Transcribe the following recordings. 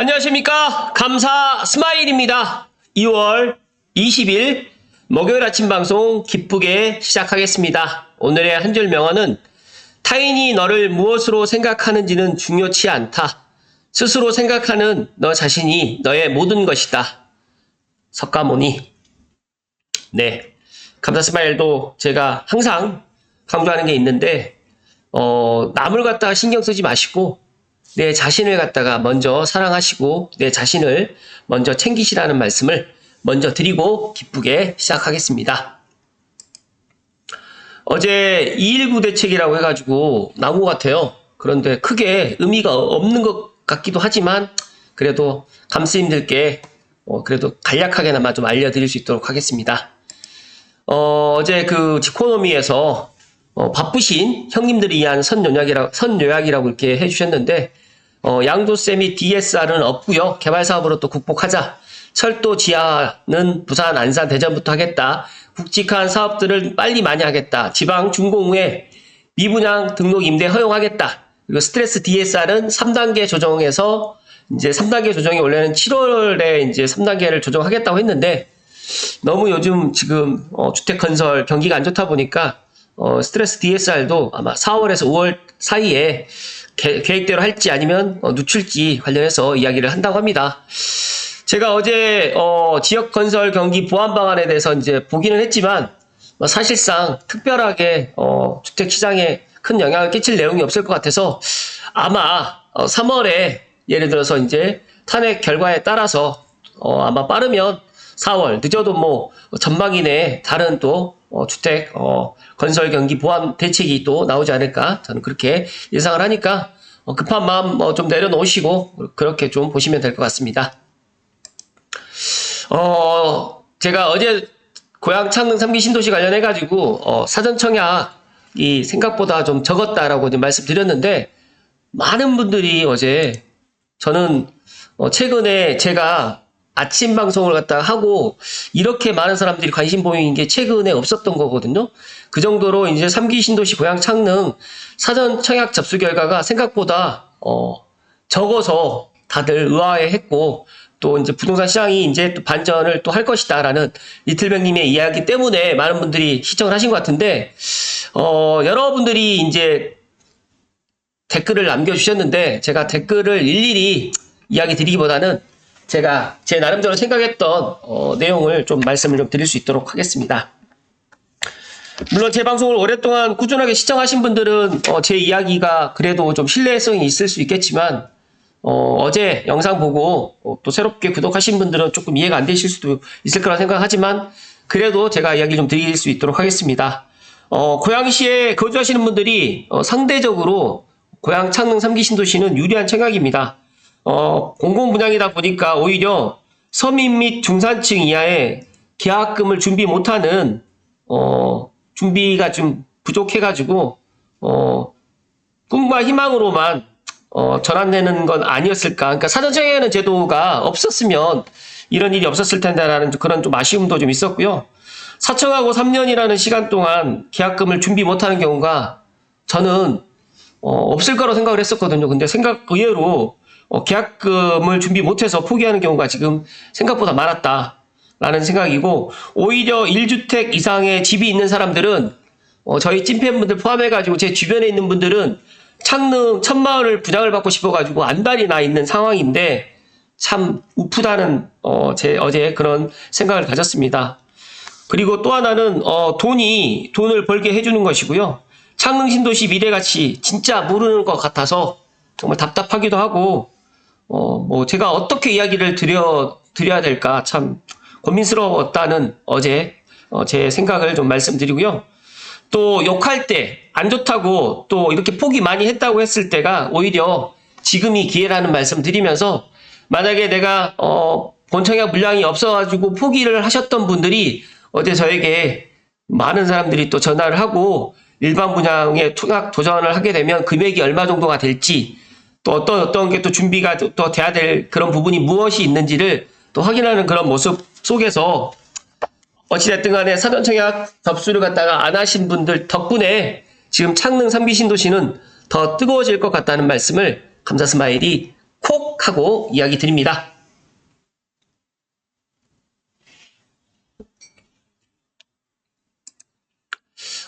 안녕하십니까. 감사 스마일입니다. 2월 20일 목요일 아침 방송 기쁘게 시작하겠습니다. 오늘의 한 줄 명언은 타인이 너를 무엇으로 생각하는지는 중요치 않다. 스스로 생각하는 너 자신이 너의 모든 것이다. 석가모니. 네, 감사 스마일도 제가 항상 강조하는 게 있는데 남을 갖다가 신경 쓰지 마시고 내 자신을 갖다가 먼저 사랑하시고 내 자신을 먼저 챙기시라는 말씀을 먼저 드리고 기쁘게 시작하겠습니다. 어제 219 대책이라고 해가지고 나온 것 같아요. 그런데 크게 의미가 없는 것 같기도 하지만 그래도 감스님들께 그래도 간략하게나마 좀 알려드릴 수 있도록 하겠습니다. 어제 그 지코노미에서 바쁘신 형님들이 위한 선요약이라고 이렇게 해주셨는데 양도세 및 DSR은 없고요. 개발사업으로 또 극복하자. 철도 지하는 부산, 안산, 대전부터 하겠다. 굵직한 사업들을 빨리 많이 하겠다. 지방 중공후에 미분양 등록 임대 허용하겠다. 그리고 스트레스 DSR은 3단계 조정해서 이제 3단계 조정이 원래는 7월에 이제 3단계를 조정하겠다고 했는데 너무 요즘 지금 주택 건설 경기가 안 좋다 보니까 스트레스 DSR도 아마 4월에서 5월 사이에 계획대로 할지 아니면 늦출지 관련해서 이야기를 한다고 합니다. 제가 어제 지역 건설 경기 보완 방안에 대해서 이제 보기는 했지만 사실상 특별하게 주택 시장에 큰 영향을 끼칠 내용이 없을 것 같아서 아마 3월에 예를 들어서 이제 탄핵 결과에 따라서 아마 빠르면 4월, 늦어도 뭐 전반기 내에 다른 또 주택 건설 경기 보완 대책이 또 나오지 않을까 저는 그렇게 예상을 하니까 급한 마음 좀 내려놓으시고 그렇게 좀 보시면 될 것 같습니다. 제가 어제 고향 창릉 3기 신도시 관련해 가지고 사전 청약이 생각보다 좀 적었다라고 말씀드렸는데 많은 분들이 어제 저는 최근에 제가 아침 방송을 갖다가 하고 이렇게 많은 사람들이 관심 보이는 게 최근에 없었던 거거든요. 그 정도로 이제 3기 신도시 고향 창릉 사전 청약 접수 결과가 생각보다 적어서 다들 의아해했고 또 이제 부동산 시장이 이제 또 반전을 또 할 것이다라는 리틀백님의 이야기 때문에 많은 분들이 시청을 하신 것 같은데 여러분들이 이제 댓글을 남겨주셨는데 제가 댓글을 일일이 이야기 드리기보다는 제가 제 나름대로 생각했던 내용을 좀 말씀을 좀 드릴 수 있도록 하겠습니다. 물론 제 방송을 오랫동안 꾸준하게 시청하신 분들은 제 이야기가 그래도 좀 신뢰성이 있을 수 있겠지만 어제 영상 보고 또 새롭게 구독하신 분들은 조금 이해가 안 되실 수도 있을 거라 생각하지만 그래도 제가 이야기 좀 드릴 수 있도록 하겠습니다. 고양시에 거주하시는 분들이 상대적으로 고양 창릉 3기 신도시는 유리한 청약입니다. 공공분양이다 보니까 오히려 서민 및 중산층 이하의 계약금을 준비 못하는 준비가 좀 부족해가지고 꿈과 희망으로만 전환되는 건 아니었을까. 그러니까 사전청약하는 제도가 없었으면 이런 일이 없었을 텐데라는 그런 좀 아쉬움도 좀 있었고요. 사청하고 3년이라는 시간 동안 계약금을 준비 못하는 경우가 저는 없을 거라고 생각을 했었거든요. 근데 의외로 계약금을 준비 못해서 포기하는 경우가 지금 생각보다 많았다라는 생각이고 오히려 1주택 이상의 집이 있는 사람들은 저희 찐팬분들 포함해가지고 제 주변에 있는 분들은 창릉 천마을을 분양을 받고 싶어가지고 안달이 나 있는 상황인데 참 우프다는 제 어제 그런 생각을 가졌습니다. 그리고 또 하나는 돈을 벌게 해주는 것이고요. 창릉 신도시 미래가치 진짜 모르는 것 같아서 정말 답답하기도 하고 뭐 제가 어떻게 이야기를 드려야 될까 참 고민스러웠다는 어제 제 생각을 좀 말씀드리고요. 또 욕할 때 안 좋다고 또 이렇게 포기 많이 했다고 했을 때가 오히려 지금이 기회라는 말씀 드리면서 만약에 내가 본청약 물량이 없어가지고 포기를 하셨던 분들이 어제 저에게 많은 사람들이 또 전화를 하고 일반 분양에 청약 도전을 하게 되면 금액이 얼마 정도가 될지 또 어떤 게 또 준비가 또 돼야 될 그런 부분이 무엇이 있는지를 또 확인하는 그런 모습 속에서 어찌됐든 간에 사전청약 접수를 갖다가 안 하신 분들 덕분에 지금 창릉 3기 신도시는 더 뜨거워질 것 같다는 말씀을 감사 스마일이 콕 하고 이야기 드립니다.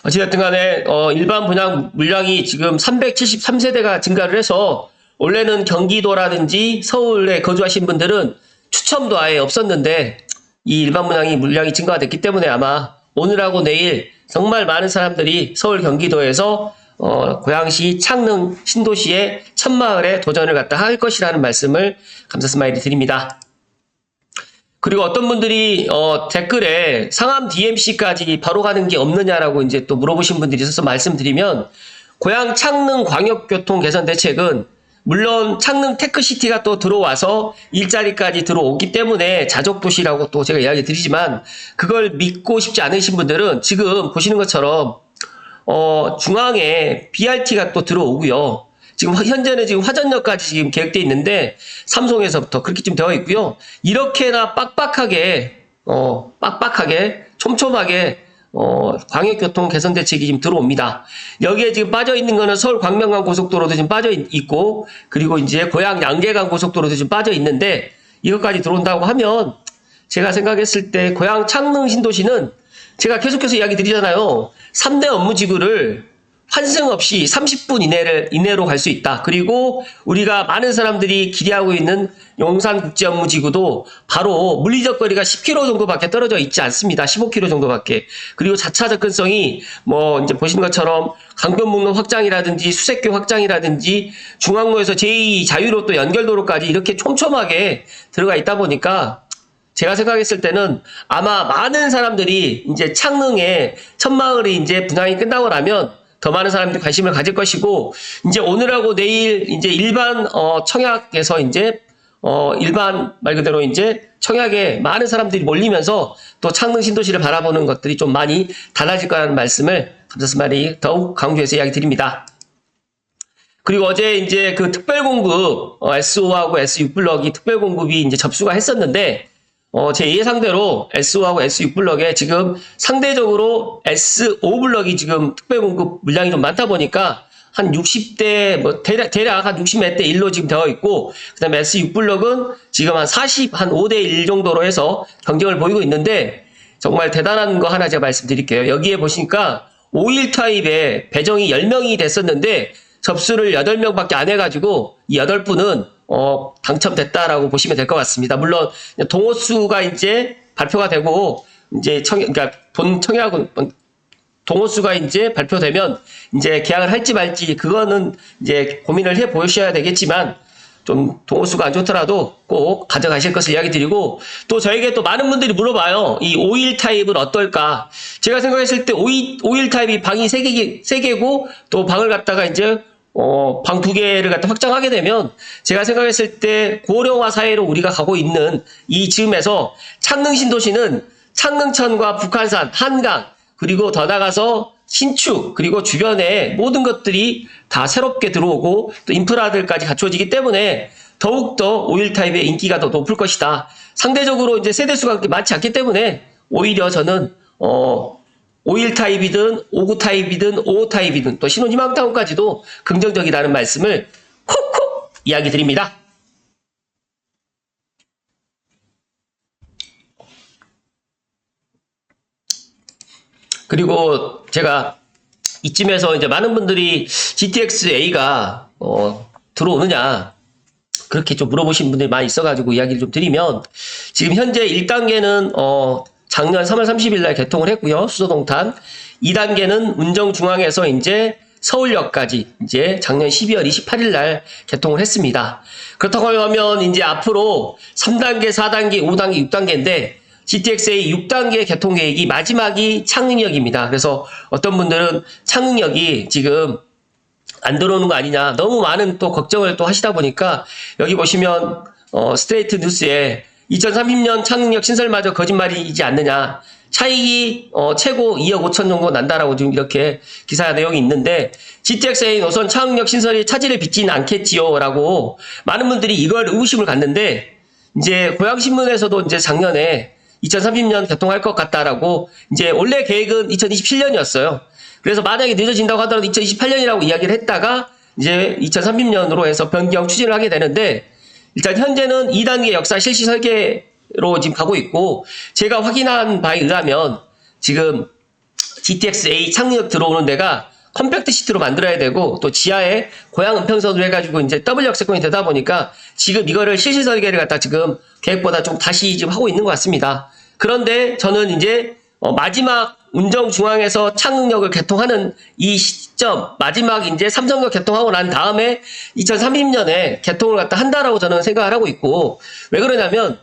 어찌됐든 간에 일반 분양 물량이 지금 373세대가 증가를 해서 원래는 경기도라든지 서울에 거주하신 분들은 추첨도 아예 없었는데 이 일반 물량이 증가가 됐기 때문에 아마 오늘하고 내일 정말 많은 사람들이 서울 경기도에서 고양시 창릉 신도시의 첫마을에 도전을 갖다 할 것이라는 말씀을 감사 스마일이 드립니다. 그리고 어떤 분들이 댓글에 상암 DMC까지 바로 가는 게 없느냐라고 이제 또 물어보신 분들이 있어서 말씀드리면, 고양 창릉 광역교통 개선 대책은 물론 창릉 테크시티가 또 들어와서 일자리까지 들어오기 때문에 자족도시라고 또 제가 이야기 드리지만, 그걸 믿고 싶지 않으신 분들은 지금 보시는 것처럼 중앙에 BRT가 또 들어오고요. 지금 현재는 지금 화전역까지 지금 계획되어 있는데 삼송에서부터 그렇게 좀 되어 있고요. 이렇게나 빡빡하게 촘촘하게 광역교통 개선 대책이 지금 들어옵니다. 여기에 지금 빠져 있는 거는 서울 광명간 고속도로도 지금 빠져 있고, 그리고 이제 고양 양계간 고속도로도 지금 빠져 있는데, 이것까지 들어온다고 하면 제가 생각했을 때 고양 창릉 신도시는 제가 계속해서 이야기 드리잖아요. 3대 업무지구를 환승 없이 30분 이내로 갈 수 있다. 그리고 우리가 많은 사람들이 기대하고 있는 용산국제업무지구도 바로 물리적 거리가 10km 정도밖에 떨어져 있지 않습니다. 15km 정도밖에. 그리고 자차 접근성이 이제 보시는 것처럼 강변북로 확장이라든지 수색교 확장이라든지 중앙로에서 제2 자유로 또 연결도로까지 이렇게 촘촘하게 들어가 있다 보니까 제가 생각했을 때는 아마 많은 사람들이 이제 창릉에 첫마을이 이제 분양이 끝나고 나면 더 많은 사람들이 관심을 가질 것이고, 이제 오늘하고 내일 이제 일반 청약에서 이제 일반 말 그대로 이제 청약에 많은 사람들이 몰리면서 또 창릉 신도시를 바라보는 것들이 좀 많이 달라질 거라는 말씀을 감사스마일이 더욱 강조해서 이야기 드립니다. 그리고 어제 이제 그 특별공급 S5하고 S6 블럭이 특별공급이 이제 접수가 했었는데, 제 예상대로 S5하고 S6 블럭에 지금 상대적으로 S5 블럭이 지금 특별공급 물량이 좀 많다 보니까 한 60대, 대략 한 60몇 대 1로 지금 되어 있고, 그 다음에 S6 블럭은 지금 한 5대 1 정도로 해서 경쟁을 보이고 있는데, 정말 대단한 거 하나 제가 말씀드릴게요. 여기에 보시니까 5일 타입에 배정이 10명이 됐었는데, 접수를 8명밖에 안 해가지고, 이 8분은 당첨됐다라고 보시면 될 것 같습니다. 물론 동호수가 이제 발표가 되고 이제 그러니까 본 청약은 동호수가 이제 발표되면 이제 계약을 할지 말지 그거는 이제 고민을 해 보셔야 되겠지만, 좀 동호수가 안 좋더라도 꼭 가져가실 것을 이야기 드리고, 또 저에게 또 많은 분들이 물어봐요. 이 5일 타입은 어떨까? 제가 생각했을 때 5일 타입이 방이 3개고 또 방을 갖다가 이제 방 2개를 갖다 확장하게 되면, 제가 생각했을 때 고령화 사회로 우리가 가고 있는 이 즈음에서 창릉 신도시는 창릉천과 북한산, 한강, 그리고 더 나가서 신축, 그리고 주변에 모든 것들이 다 새롭게 들어오고 또 인프라들까지 갖춰지기 때문에 더욱더 5일 타입의 인기가 더 높을 것이다. 상대적으로 이제 세대수가 그렇게 많지 않기 때문에 오히려 저는 5일 타입이든 5구 타입이든 5호 타입이든 또 신혼희망타운까지도 긍정적이라는 말씀을 콕콕 이야기 드립니다. 그리고 제가 이쯤에서 이제 많은 분들이 GTX-A가 들어오느냐 그렇게 좀 물어보신 분들이 많이 있어가지고 이야기를 좀 드리면, 지금 현재 1단계는 작년 3월 30일 날 개통을 했고요. 수서동탄. 2단계는 운정중앙에서 이제 서울역까지 이제 작년 12월 28일 날 개통을 했습니다. 그렇다고 하면 이제 앞으로 3단계, 4단계, 5단계, 6단계인데 GTX-A 6단계 개통 계획이 마지막이 창릉역입니다. 그래서 어떤 분들은 창릉역이 지금 안 들어오는 거 아니냐, 너무 많은 또 걱정을 또 하시다 보니까, 여기 보시면 스트레이트 뉴스에 2030년 창릉역 신설마저 거짓말이지 않느냐, 차익이 최고 2억 5천 정도 난다라고 지금 이렇게 기사 내용이 있는데, GTX-A 노선 창릉역 신설이 차질을 빚지는 않겠지요 라고 많은 분들이 이걸 의구심을 갖는데, 이제 고양신문에서도 이제 작년에 2030년 개통할 것 같다라고, 이제 원래 계획은 2027년이었어요. 그래서 만약에 늦어진다고 하더라도 2028년이라고 이야기를 했다가 이제 2030년으로 해서 변경 추진을 하게 되는데, 일단 현재는 2단계 역사 실시 설계로 지금 가고 있고, 제가 확인한 바에 의하면 지금 GTX-A 착륙 들어오는 데가 컴팩트 시트로 만들어야 되고, 또 지하에 고양 은평선으로 해가지고 이제 더블 역세권이 되다 보니까 지금 이거를 실시 설계를 갖다 지금 계획보다 좀 다시 지금 하고 있는 것 같습니다. 그런데 저는 이제 마지막 운정 중앙에서 착륙역을 개통하는 이 시점, 마지막 이제 삼성역 개통하고 난 다음에 2030년에 개통을 갖다 한다라고 저는 생각을 하고 있고, 왜 그러냐면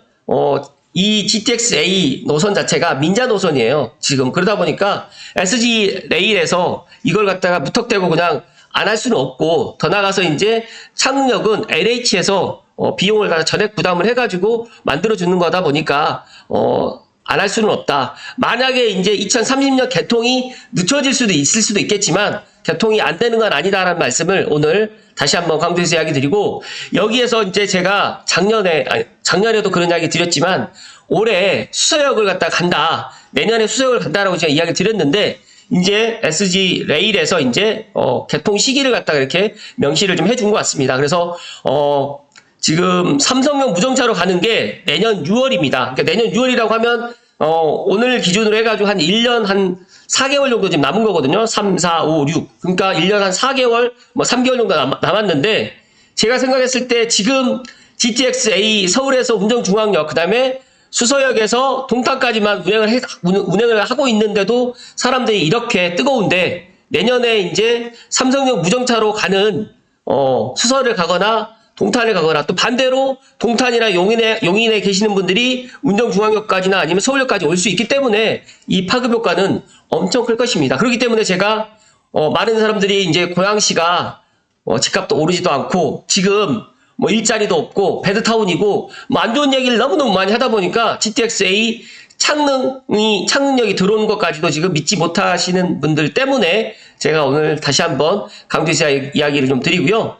이 GTX-A 노선 자체가 민자 노선이에요. 지금 그러다 보니까 SG 레일에서 이걸 갖다가 무턱대고 그냥 안 할 수는 없고, 더 나가서 이제 착륙역은 LH에서 비용을 다 전액 부담을 해가지고 만들어주는 거다 보니까 안 할 수는 없다. 만약에 이제 2030년 개통이 늦춰질 수도 있을 수도 있겠지만 개통이 안 되는 건 아니다라는 말씀을 오늘 다시 한번 강조해서 이야기 드리고, 여기에서 이제 제가 작년에도 그런 이야기 드렸지만 올해 수서역을 갖다 간다. 내년에 수서역을 간다라고 제가 이야기 드렸는데, 이제 SG 레일에서 이제 개통 시기를 갖다가 이렇게 명시를 좀 해준 것 같습니다. 그래서 지금 삼성역 무정차로 가는 게 내년 6월입니다. 그러니까 내년 6월이라고 하면 오늘 기준으로 해가지고 한 1년 한 4개월 정도 지금 남은 거거든요. 3, 4, 5, 6. 그러니까 1년 한 4개월, 뭐 3개월 정도 남았는데, 제가 생각했을 때 지금 GTX-A 서울에서 운정중앙역, 그 다음에 수서역에서 동탄까지만 운행을 하고 있는데도 사람들이 이렇게 뜨거운데, 내년에 이제 삼성역 무정차로 가는 수서를 가거나 동탄을 가거나, 또 반대로 동탄이나 용인에 계시는 분들이 운정중앙역까지나 아니면 서울역까지 올 수 있기 때문에 이 파급 효과는 엄청 클 것입니다. 그렇기 때문에 제가 많은 사람들이 이제 고양시가 집값도 오르지도 않고 지금 뭐 일자리도 없고 배드타운이고 뭐 안 좋은 얘기를 너무너무 많이 하다 보니까 GTX-A 착륙역이 들어오는 것까지도 지금 믿지 못하시는 분들 때문에 제가 오늘 다시 한번 강조해서 이야기를 좀 드리고요.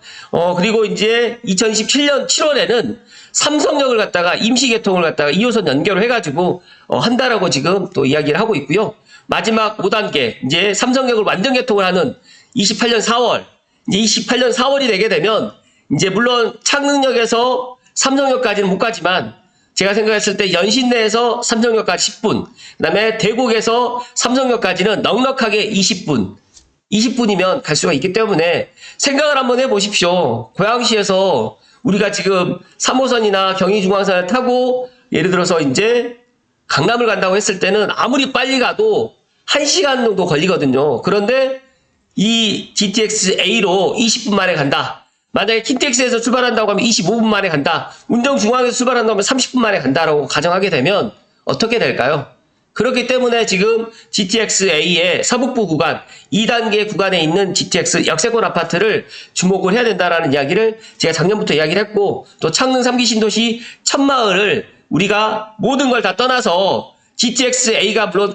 그리고 이제 2027년 7월에는 삼성역을 갖다가 임시 개통을 갖다가 2호선 연결을 해가지고 한다라고 지금 또 이야기를 하고 있고요. 마지막 5단계 이제 삼성역을 완전 개통을 하는 28년 4월, 이제 28년 4월이 되게 되면 이제 물론 착륙역에서 삼성역까지는 못 가지만 제가 생각했을 때 연신내에서 삼성역까지 10분, 그 다음에 대곡에서 삼성역까지는 넉넉하게 20분, 20분이면 갈 수가 있기 때문에 생각을 한번 해보십시오. 고양시에서 우리가 지금 3호선이나 경의중앙선을 타고 예를 들어서 이제 강남을 간다고 했을 때는 아무리 빨리 가도 1시간 정도 걸리거든요. 그런데 이 GTX-A로 20분 만에 간다. 만약에 킨텍스에서 출발한다고 하면 25분 만에 간다. 운정중앙에서 출발한다고 하면 30분 만에 간다라고 가정하게 되면 어떻게 될까요? 그렇기 때문에 지금 GTX-A의 서북부 구간, 2단계 구간에 있는 GTX 역세권 아파트를 주목을 해야 된다라는 이야기를 제가 작년부터 이야기를 했고, 또 창릉 3기 신도시 천마을을 우리가 모든 걸 다 떠나서 GTX-A가 물론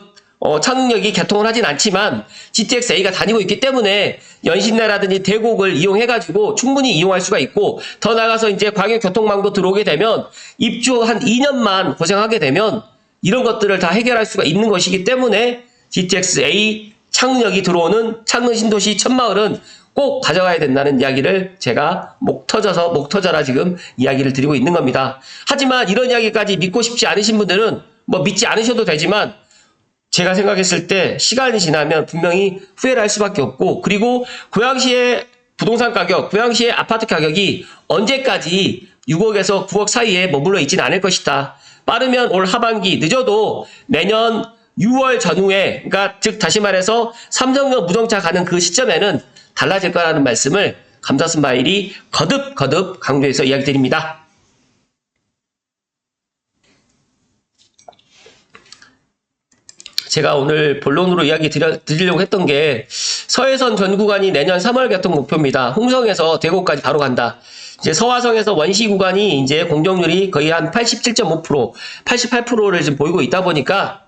착륙역이 개통을 하진 않지만 GTX-A가 다니고 있기 때문에 연신내라든지 대곡을 이용해가지고 충분히 이용할 수가 있고, 더 나가서 이제 광역교통망도 들어오게 되면 입주 한 2년만 고생하게 되면 이런 것들을 다 해결할 수가 있는 것이기 때문에 GTX-A 착륙역이 들어오는 창릉 신도시 천마을은 꼭 가져가야 된다는 이야기를 제가 목 터져라 지금 이야기를 드리고 있는 겁니다. 하지만 이런 이야기까지 믿고 싶지 않으신 분들은 뭐 믿지 않으셔도 되지만, 제가 생각했을 때 시간이 지나면 분명히 후회를 할 수밖에 없고, 그리고 고양시의 부동산 가격, 고양시의 아파트 가격이 언제까지 6억에서 9억 사이에 머물러 있지는 않을 것이다. 빠르면 올 하반기, 늦어도 내년 6월 전후에, 그러니까 즉 다시 말해서 삼성역 무정차 가는 그 시점에는 달라질 거라는 말씀을 감사스마일이 거듭 강조해서 이야기 드립니다. 제가 오늘 본론으로 이야기 드리려고 했던 게, 서해선 전 구간이 내년 3월 개통 목표입니다. 홍성에서 대구까지 바로 간다. 이제 서화성에서 원시 구간이 이제 공정률이 거의 한 87.5%, 88%를 지금 보이고 있다 보니까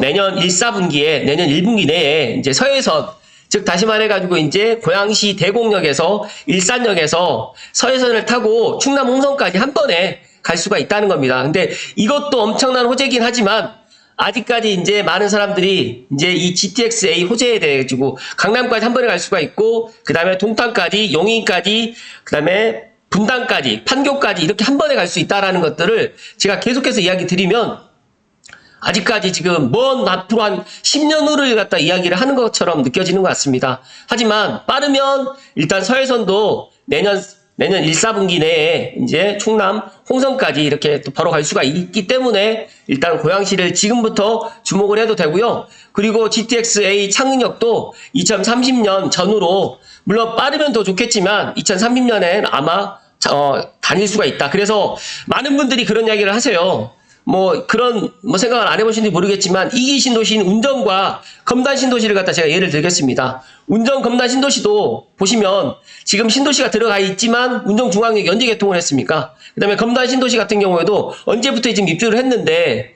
내년 1사분기에, 내년 1분기 내에 이제 서해선, 즉 다시 말해가지고 이제 고양시 대곡역에서 일산역에서 서해선을 타고 충남 홍성까지 한 번에 갈 수가 있다는 겁니다. 근데 이것도 엄청난 호재긴 하지만 아직까지 이제 많은 사람들이 이제 이 GTX-A 호재에 대해 가지고 강남까지 한 번에 갈 수가 있고, 그 다음에 동탄까지, 용인까지, 그 다음에 분당까지, 판교까지 이렇게 한 번에 갈 수 있다라는 것들을 제가 계속해서 이야기 드리면 아직까지 지금 먼 앞으로 한 10년 후를 갖다 이야기를 하는 것처럼 느껴지는 것 같습니다. 하지만 빠르면 일단 서해선도 내년 1, 4분기 내에 이제 충남, 홍성까지 이렇게 또 바로 갈 수가 있기 때문에 일단 고양시를 지금부터 주목을 해도 되고요. 그리고 GTX-A 창릉역도 2030년 전후로 물론 빠르면 더 좋겠지만 2030년엔 아마 다닐 수가 있다. 그래서 많은 분들이 그런 이야기를 하세요. 그런 생각을 안 해보신지 모르겠지만 2기 신도시인 운정과 검단 신도시를 갖다 제가 예를 들겠습니다. 운정 검단 신도시도 보시면 지금 신도시가 들어가 있지만 운정중앙역 연재 개통을 했습니까? 그 다음에 검단 신도시 같은 경우에도 언제부터 지금 입주를 했는데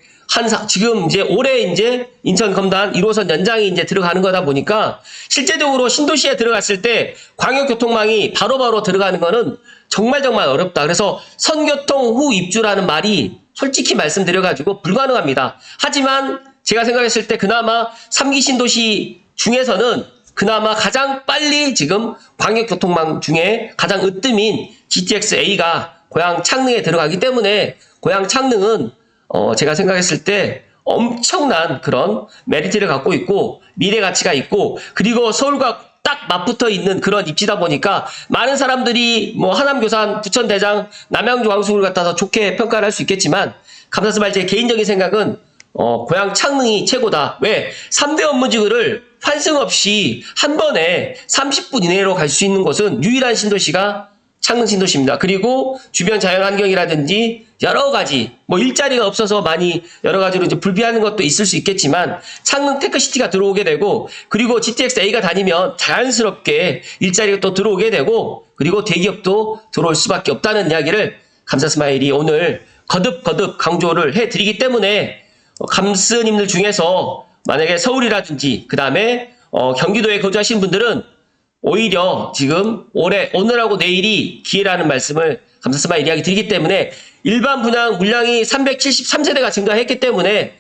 지금 이제 올해 이제 인천 검단 1호선 연장이 이제 들어가는 거다 보니까 실제적으로 신도시에 들어갔을 때 광역교통망이 바로바로 들어가는 거는 정말 어렵다. 그래서 선교통 후 입주라는 말이 솔직히 말씀드려가지고 불가능합니다. 하지만 제가 생각했을 때 그나마 3기 신도시 중에서는 그나마 가장 빨리 지금 광역교통망 중에 가장 으뜸인 GTX-A가 고양 창릉에 들어가기 때문에 고양 창릉은 제가 생각했을 때 엄청난 그런 메리트를 갖고 있고 미래 가치가 있고 그리고 서울과 딱 맞붙어 있는 그런 입지다 보니까 많은 사람들이 하남, 교산, 부천, 대장, 남양주, 광수를 갖다서 좋게 평가를 할 수 있겠지만 감사스마일 제 개인적인 생각은 고양 창릉이 최고다. 왜? 3대 업무지구를 환승 없이 한 번에 30분 이내로 갈 수 있는 곳은 유일한 신도시가 창릉 신도시입니다. 그리고 주변 자연환경이라든지 여러 가지 일자리가 없어서 많이 여러 가지로 이제 불비하는 것도 있을 수 있겠지만 창릉 테크시티가 들어오게 되고 그리고 GTX-A가 다니면 자연스럽게 일자리가 또 들어오게 되고 그리고 대기업도 들어올 수밖에 없다는 이야기를 감사스마일이 오늘 거듭 강조를 해드리기 때문에 감스님들 중에서 만약에 서울이라든지 그 다음에 경기도에 거주하시는 분들은 오히려 지금 오늘하고 내일이 기회라는 말씀을 감사스마일 이야기 드리기 때문에 일반 분양 물량이 373세대가 증가했기 때문에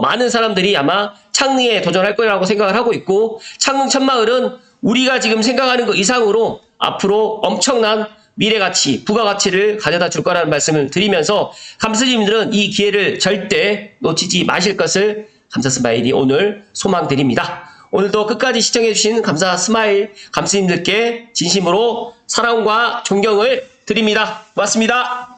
많은 사람들이 아마 창릉에 도전할 거라고 생각을 하고 있고 창릉 천마을은 우리가 지금 생각하는 것 이상으로 앞으로 엄청난 미래가치, 부가가치를 가져다 줄 거라는 말씀을 드리면서 감스님들은 이 기회를 절대 놓치지 마실 것을 감사스마일이 오늘 소망드립니다. 오늘도 끝까지 시청해주신 감사스마일 감스님들께 진심으로 사랑과 존경을 드립니다. 고맙습니다.